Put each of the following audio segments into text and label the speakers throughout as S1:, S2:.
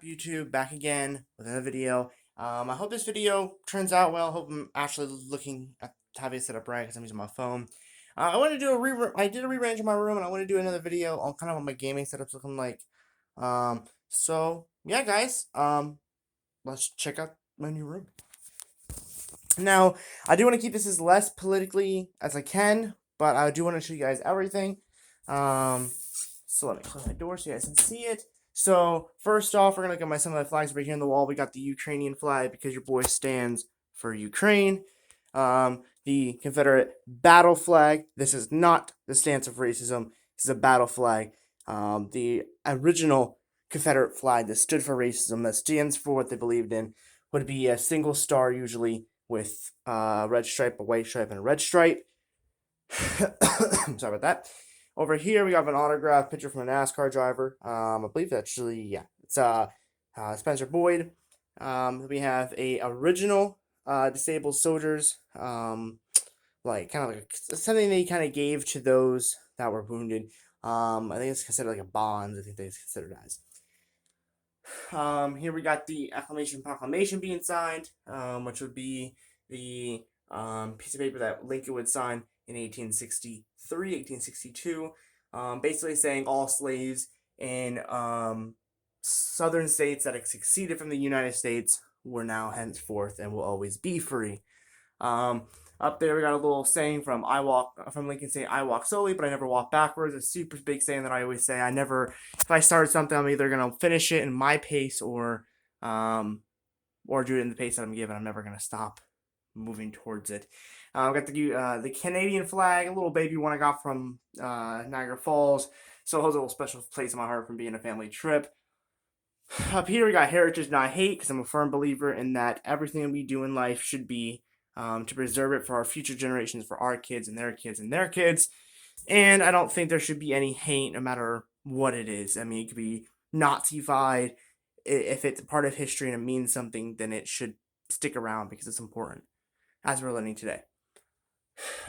S1: YouTube? Back again with another video. I hope this video turns out well. I hope I'm actually looking at having it set up right because I'm using my phone. I want to do I did a rearrange in my room, and I want to do another video on kind of what my gaming setup's looking like. So yeah, guys. Let's check out my new room. Now, I do want to keep this as less politically as I can, but I do want to show you guys everything. So let me close my door so you guys can see it. So first off, we're gonna look at some of my flags right here on the wall. We got the Ukrainian flag because your boy stands for Ukraine. The Confederate battle flag. This is not the stance of racism. This is a battle flag. The original Confederate flag that stood for racism, that stands for what they believed in, would be a single star, usually with a red stripe, a white stripe, and a red stripe. Sorry about that. Over here, we have an autograph picture from a NASCAR driver. I believe actually, yeah, it's Spencer Boyd. We have a original disabled soldiers, like kind of like something they kind of gave to those that were wounded. I think it's considered like a bond. I think it's considered as. Here we got the Acclamation Proclamation being signed, which would be the piece of paper that Lincoln would sign in 1863, 1862, basically saying all slaves in southern states that had seceded from the United States were now henceforth and will always be free. Up there, we got a little saying from Lincoln saying, "I walk slowly, but I never walk backwards." A super big saying that I always say. If I start something, I'm either gonna finish it in my pace or do it in the pace that I'm given. I'm never gonna stop moving towards it. We got the Canadian flag, a little baby one I got from Niagara Falls. So it holds a little special place in my heart from being a family trip. Up here, we got heritage, not hate, because I'm a firm believer in that everything we do in life should be to preserve it for our future generations, for our kids and their kids and their kids. And I don't think there should be any hate, no matter what it is. I mean, it could be Nazified. If it's a part of history and it means something, then it should stick around because it's important, as we're learning today.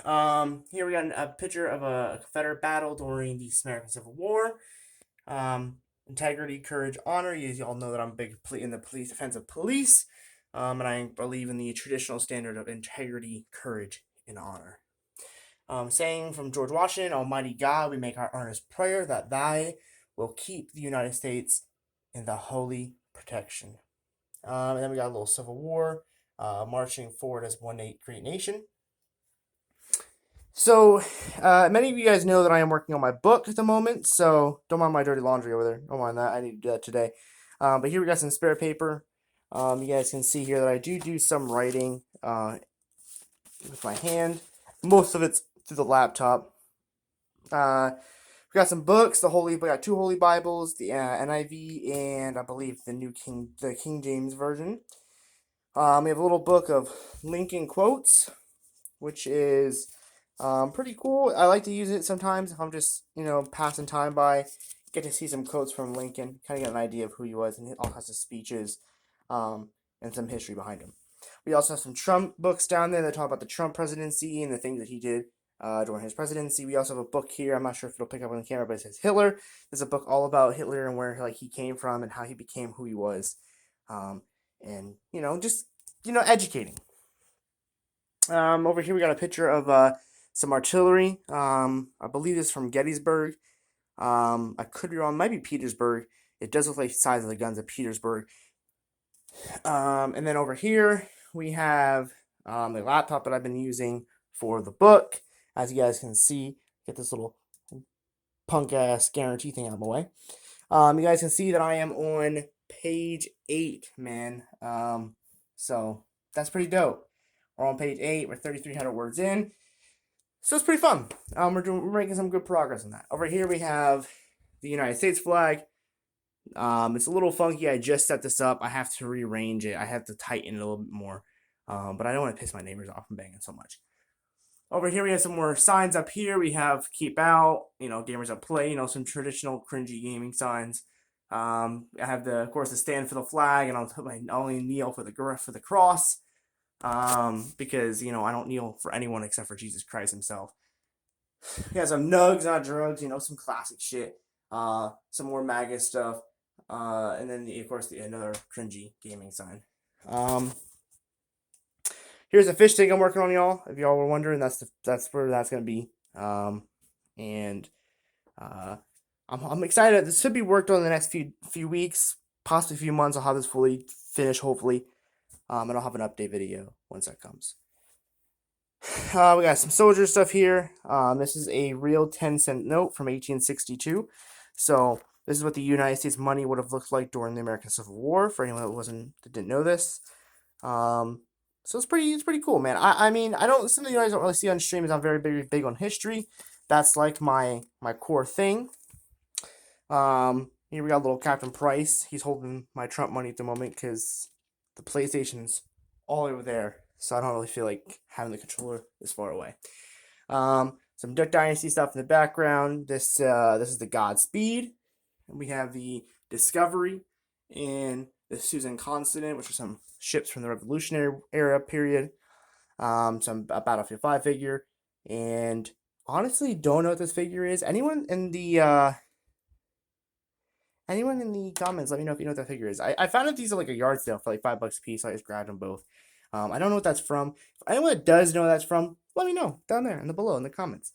S1: Here we got a picture of a Confederate battle during the American Civil War. Integrity, courage, honor. You all know that I'm big in the defense of police. And I believe in the traditional standard of integrity, courage, and honor. Saying from George Washington, "Almighty God, we make our earnest prayer that Thy will keep the United States in the holy protection." And then we got a little Civil War, marching forward as one great nation. So, many of you guys know that I am working on my book at the moment, so don't mind my dirty laundry over there. Don't mind that. I need to do that today. But here we got some spare paper. You guys can see here that I do some writing with my hand. Most of it's through the laptop. We got some books. We got two Holy Bibles, the NIV, and I believe the King James version. We have a little book of Lincoln quotes, which is pretty cool. I like to use it sometimes if I'm just, passing time by. Get to see some quotes from Lincoln, kind of get an idea of who he was and all kinds of speeches, and some history behind him. We also have some Trump books down there that talk about the Trump presidency and the things that he did during his presidency. We also have a book here. I'm not sure if it'll pick up on the camera, but it says Hitler. There's a book all about Hitler and where he came from and how he became who he was, and just educating. Over here we got a picture of some artillery. I believe it's from Gettysburg. I could be wrong. It might be Petersburg. It does look like the size of the guns of Petersburg. And then over here we have the laptop that I've been using for the book. As you guys can see, get this little punk ass guarantee thing out of my way. You guys can see that I am on page 8, man. So that's pretty dope. We're on page 8. We're 3,300 words in. So it's pretty fun. We're making some good progress on that. Over here we have the United States flag. It's a little funky. I just set this up. I have to rearrange it. I have to tighten it a little bit more. But I don't want to piss my neighbors off from banging so much. Over here we have some more signs up here. We have keep out, gamers that play, some traditional cringy gaming signs. I have of course, the stand for the flag, and I'll only kneel for the cross. Because, I don't kneel for anyone except for Jesus Christ himself. We have some nugs, not drugs, some classic shit. Some more MAGA stuff. And then of course another cringy gaming sign. Here's a fish tank I'm working on, y'all. If y'all were wondering, that's where that's gonna be. And I'm excited. This should be worked on in the next few weeks, possibly a few months. I'll have this fully finished, hopefully. And I'll have an update video once that comes. We got some soldier stuff here. This is a real 10-cent note from 1862. So this is what the United States money would have looked like during the American Civil War. For anyone that didn't know this. So it's pretty cool, man. I mean, I don't, some of you guys don't really see on stream is I'm very big on history. That's like my core thing. Here we got little Captain Price. He's holding my Trump money at the moment because the PlayStation's all over there, so I don't really feel like having the controller this far away. Some Duck Dynasty stuff in the background. This is the Godspeed, and we have the Discovery and the Susan Constant, which are some ships from the Revolutionary era period. Some a Battlefield 5 figure, and honestly, don't know what this figure is. Anyone in the comments, let me know if you know what that figure is. I found that these are like a yard sale for like $5 a piece, so I just grabbed them both. I don't know what that's from. If anyone that does know what that's from, let me know down there below in the comments.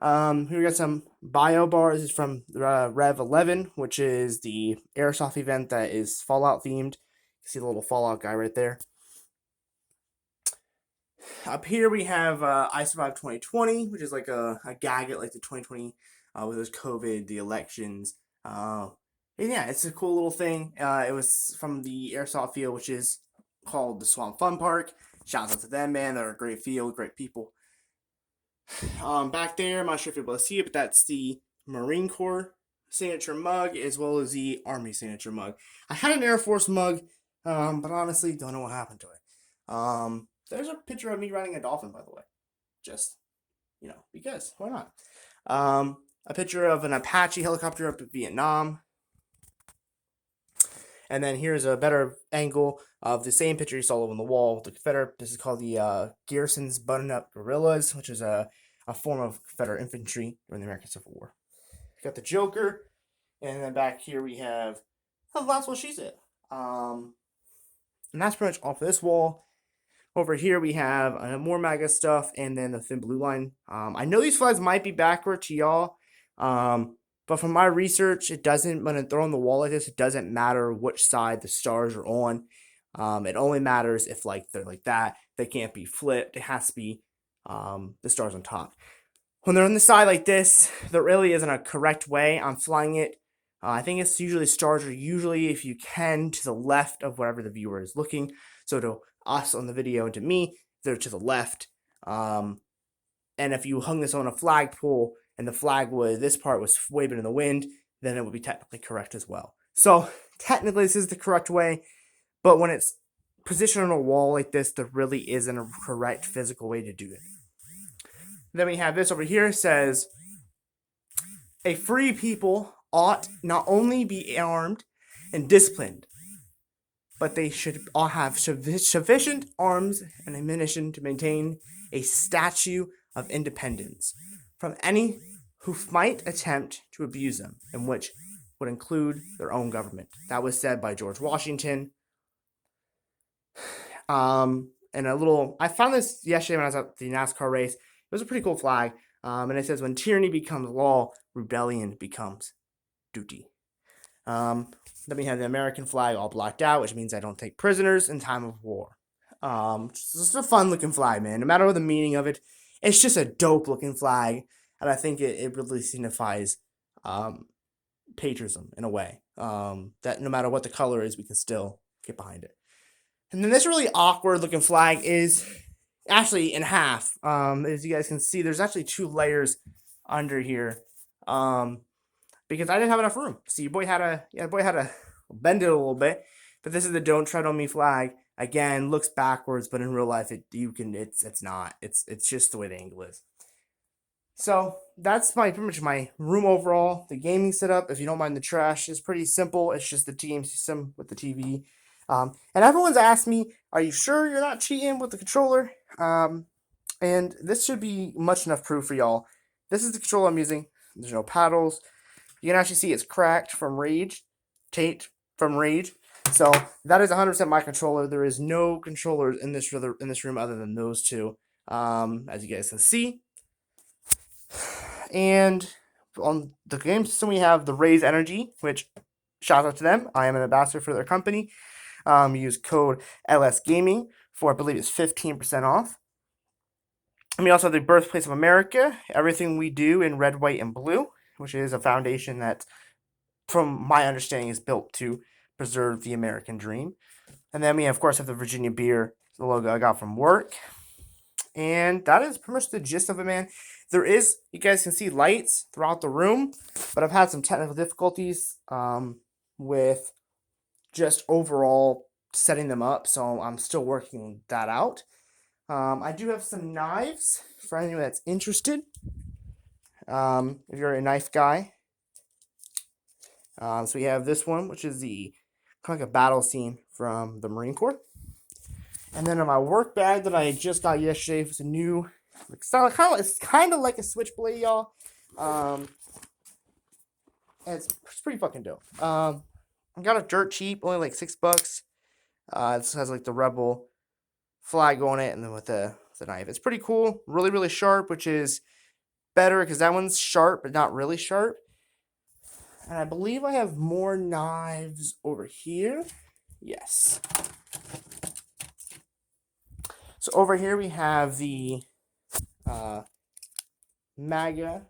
S1: Here we got some bio bars. This is from Rev 11, which is the airsoft event that is Fallout themed. You see the little Fallout guy right there. Up here we have I Survived 2020, which is like a gag at like the 2020 with those COVID, the elections. And yeah, it's a cool little thing. It was from the airsoft field, which is called the Swamp Fun Park. Shouts out to them, man. They're a great field, great people. Back there, I'm not sure if you're able to see it, but that's the Marine Corps signature mug as well as the Army signature mug. I had an Air Force mug, but honestly, don't know what happened to it. There's a picture of me riding a dolphin, by the way. Just, because why not? A picture of an Apache helicopter up in Vietnam. And then here's a better angle of the same picture you saw on the wall. The Confederate, this is called the Garrison's Button-Up Guerrillas, which is a form of Confederate infantry during the American Civil War. Got the Joker, and then back here we have, oh, that's what she said. And that's pretty much all for this wall. Over here we have more MAGA stuff, and then the Thin Blue Line. I know these flags might be backward to y'all, but from my research, it doesn't, when they're on the wall like this, it doesn't matter which side the stars are on. It only matters if they're like that. They can't be flipped. It has to be the stars on top. When they're on the side like this, there really isn't a correct way I'm flying it. I think it's usually stars are usually, if you can, to the left of wherever the viewer is looking. So to us on the video and to me, they're to the left. And if you hung this on a flagpole and the flag this part was waving in the wind, then it would be technically correct as well. So technically this is the correct way, but when it's positioned on a wall like this, there really isn't a correct physical way to do it. Then we have this over here. It says, a free people ought not only be armed and disciplined, but they should all have sufficient arms and ammunition to maintain a statue of independence from any who might attempt to abuse them, and which would include their own government. That was said by George Washington. And I found this yesterday when I was at the NASCAR race. It was a pretty cool flag. And it says, when tyranny becomes law, rebellion becomes duty. Then we have the American flag all blacked out, which means I don't take prisoners in time of war. It's just a fun looking flag, man. No matter what the meaning of it, it's just a dope looking flag. And I think it really signifies patriotism in a way. That no matter what the color is, we can still get behind it. And then this really awkward looking flag is actually in half. As you guys can see, there's actually 2 layers under here. Because I didn't have enough room. So your boy had to bend it a little bit. But this is the Don't Tread on Me flag. Again, looks backwards, but in real life it's not. It's just the way the angle is. So that's pretty much my room overall. The gaming setup, if you don't mind the trash, is pretty simple. It's just the game system with the TV. And everyone's asked me, are you sure you're not cheating with the controller? And this should be much enough proof for y'all. This is the controller I'm using. There's no paddles. You can actually see it's cracked from rage. Tate from Rage. So that is 100% my controller. There is no controllers in this room other than those two, as you guys can see. And on the game system, we have the Raze Energy, which shout out to them. I am an ambassador for their company. Use code LS Gaming for, I believe it's 15% off. And we also have the Birthplace of America, everything we do in red, white, and blue, which is a foundation that, from my understanding, is built to preserve the American dream. And then we, of course, have the Virginia beer, the logo I got from work. And that is pretty much the gist of it, man. There is, you guys can see lights throughout the room, but I've had some technical difficulties with just overall setting them up, so I'm still working that out. I do have some knives for anyone that's interested. If you're a knife guy. So we have this one, which is the kind of like a battle scene from the Marine Corps. And then in my work bag that I just got yesterday was a new, it's kind of like a switchblade, y'all. And it's pretty fucking dope. I got it dirt cheap, only like $6. This has like the Rebel flag on it, and then with the knife, it's pretty cool. Really, really sharp, which is better because that one's sharp but not really sharp. And I believe I have more knives over here. Yes. So over here we have the MAGA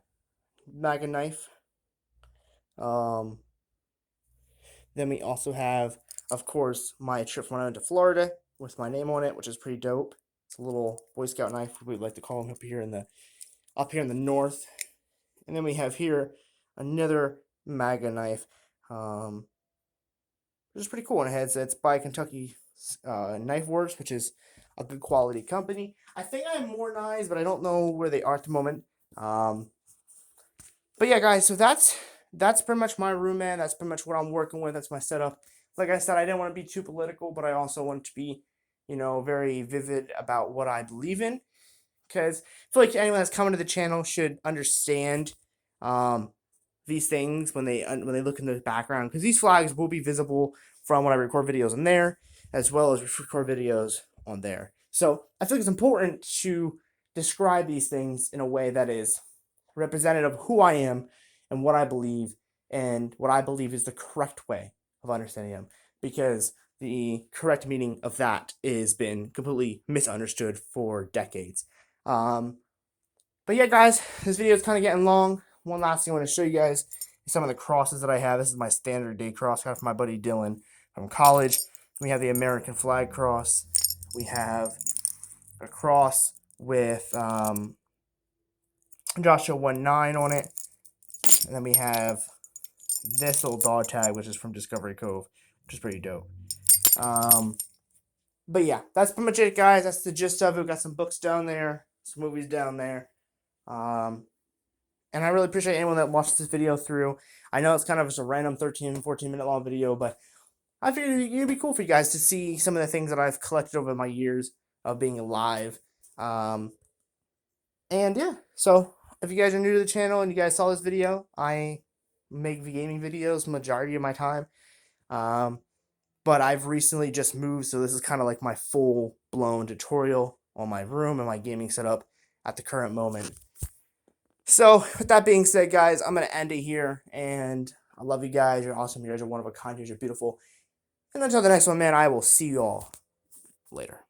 S1: knife. Then we also have, of course, my trip from Ireland to Florida with my name on it, which is pretty dope. It's a little Boy Scout knife, we'd like to call them up here in the north. And then we have here another MAGA knife, which is pretty cool. And it's by Kentucky Knife Works, which is a good quality company. I think I have more knives, but I don't know where they are at the moment. But yeah, guys, so that's pretty much my room, man. That's pretty much what I'm working with. That's my setup. Like I said, I didn't want to be too political, but I also want to be, very vivid about what I believe in. Because I feel like anyone that's coming to the channel should understand these things when they look in the background. Because these flags will be visible from when I record videos on there, as well as record videos on there. So I think it's important to describe these things in a way that is representative of who I am and what I believe, and what I believe is the correct way of understanding them, because the correct meaning of that has been completely misunderstood for decades. But yeah, guys, this video is kind of getting long. One last thing I want to show you guys is some of the crosses that I have. This is my standard day cross, got from my buddy Dylan from college. We have the American flag cross. We have a cross with Joshua 1-9 on it. And then we have this little dog tag, which is from Discovery Cove, which is pretty dope. But yeah, that's pretty much it, guys. That's the gist of it. We've got some books down there, some movies down there. And I really appreciate anyone that watched this video through. I know it's kind of just a random 13, 14-minute long video, but I figured it'd be cool for you guys to see some of the things that I've collected over my years of being alive. And yeah, so if you guys are new to the channel and you guys saw this video, I make gaming videos majority of my time. But I've recently just moved, so this is kind of like my full-blown tutorial on my room and my gaming setup at the current moment. So with that being said, guys, I'm going to end it here, and I love you guys. You're awesome. You guys are one of a kind. You're beautiful. And until the next one, man, I will see you all later.